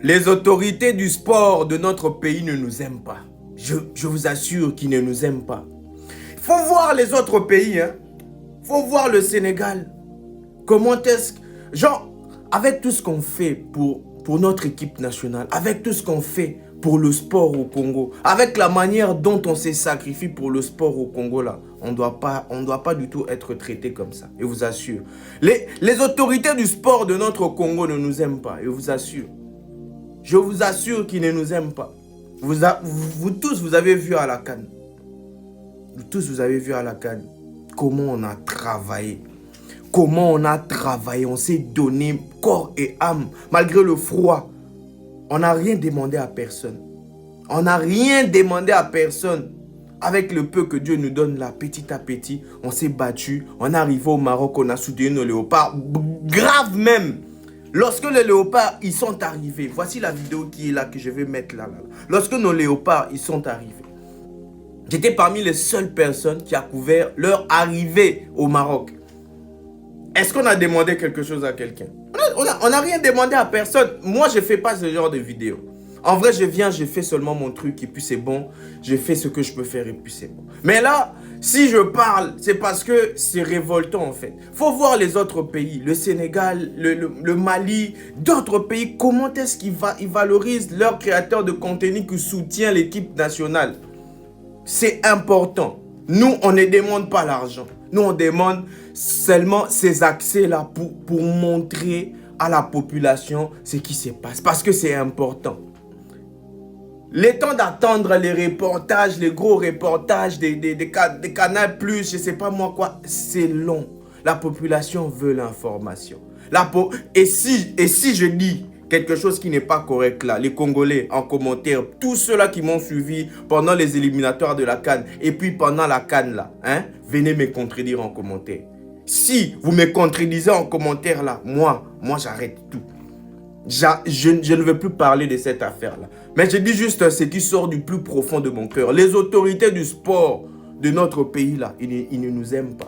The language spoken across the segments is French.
Les autorités du sport de notre pays ne nous aiment pas. Je vous assure qu'ils ne nous aiment pas. Il faut voir les autres pays, hein. Il faut voir le Sénégal. Comment est-ce que... Genre, avec tout ce qu'on fait pour notre équipe nationale, avec tout ce qu'on fait pour le sport au Congo, avec la manière dont on s'est sacrifié pour le sport au Congo, là, on doit pas du tout être traité comme ça, je vous assure. Les autorités du sport de notre Congo ne nous aiment pas, je vous assure. Je vous assure qu'ils ne nous aiment pas. Vous tous, vous avez vu à la CAN. Vous tous, vous avez vu à la CAN comment on a travaillé. Comment on a travaillé. On s'est donné corps et âme. Malgré le froid. On n'a rien demandé à personne. On n'a rien demandé à personne. Avec le peu que Dieu nous donne là, petit à petit, on s'est battu. On est arrivé au Maroc, on a soutenu nos léopards. Grave même. Lorsque les léopards, ils sont arrivés, voici la vidéo qui est là, que je vais mettre là. Lorsque nos léopards, ils sont arrivés, j'étais parmi les seules personnes qui a couvert leur arrivée au Maroc. Est-ce qu'on a demandé quelque chose à quelqu'un? On n'a rien demandé à personne. Moi, je ne fais pas ce genre de vidéo. En vrai, je viens, je fais seulement mon truc et puis c'est bon. Je fais ce que je peux faire et puis c'est bon. Mais là, si je parle, c'est parce que c'est révoltant en fait. Il faut voir les autres pays, le Sénégal, le Mali, d'autres pays. Comment est-ce qu'ils valorisent leurs créateurs de contenu qui soutiennent l'équipe nationale? C'est important. Nous, on ne demande pas l'argent. Nous, on demande seulement ces accès-là pour montrer à la population ce qui se passe. Parce que c'est important. Le temps d'attendre les reportages, les gros reportages des Canal+, je ne sais pas moi quoi, c'est long. La population veut l'information. Et si je dis quelque chose qui n'est pas correct là, les Congolais en commentaire, tous ceux-là qui m'ont suivi pendant les éliminatoires de la CAN et puis pendant la CAN là, hein, venez me contredire en commentaire. Si vous me contredisez en commentaire là, moi j'arrête tout. Je ne veux plus parler de cette affaire-là. Mais je dis juste ce qui sort du plus profond de mon cœur. Les autorités du sport de notre pays-là, ils ne nous aiment pas.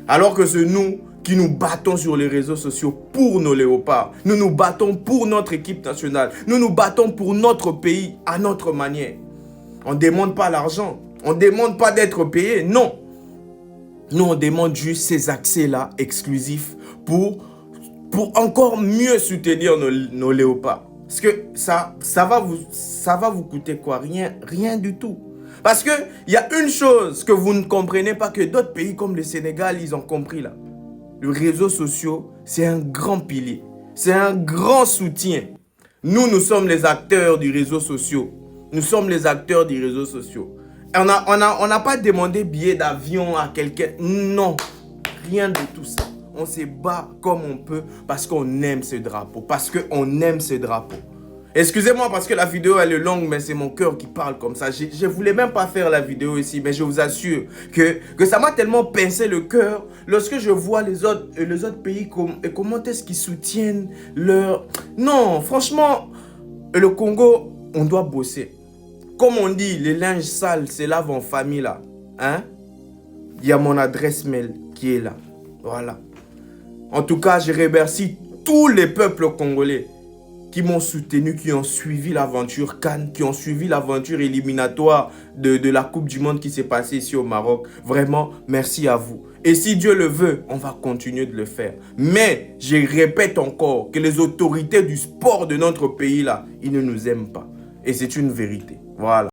Alors que c'est nous qui nous battons sur les réseaux sociaux pour nos léopards. Nous nous battons pour notre équipe nationale. Nous nous battons pour notre pays à notre manière. On ne demande pas l'argent. On ne demande pas d'être payé. Non. Nous, on demande juste ces accès-là exclusifs pour encore mieux soutenir nos léopards. Parce que ça va vous coûter quoi? Rien du tout. Parce qu'il y a une chose que vous ne comprenez pas, que d'autres pays comme le Sénégal, ils ont compris là. Les réseaux sociaux, c'est un grand pilier. C'est un grand soutien. Nous sommes les acteurs du réseau social. Nous sommes les acteurs des réseaux sociaux. On n'a pas demandé billet d'avion à quelqu'un. Non, rien de tout ça. On se bat comme on peut parce qu'on aime ce drapeau. Parce qu'on aime ce drapeau. Excusez-moi parce que la vidéo elle est longue, mais c'est mon cœur qui parle comme ça. Je ne voulais même pas faire la vidéo ici, mais je vous assure que ça m'a tellement pincé le cœur lorsque je vois les autres pays et comment est-ce qu'ils soutiennent leur... Non, franchement, le Congo, on doit bosser. Comme on dit, les linges sales se lavent en famille là. Hein? Il y a mon adresse mail qui est là. Voilà. En tout cas, je remercie tous les peuples congolais qui m'ont soutenu, qui ont suivi l'aventure CAN, qui ont suivi l'aventure éliminatoire de la Coupe du Monde qui s'est passée ici au Maroc. Vraiment, merci à vous. Et si Dieu le veut, on va continuer de le faire. Mais, je répète encore que les autorités du sport de notre pays là, ils ne nous aiment pas. Et c'est une vérité. Voilà.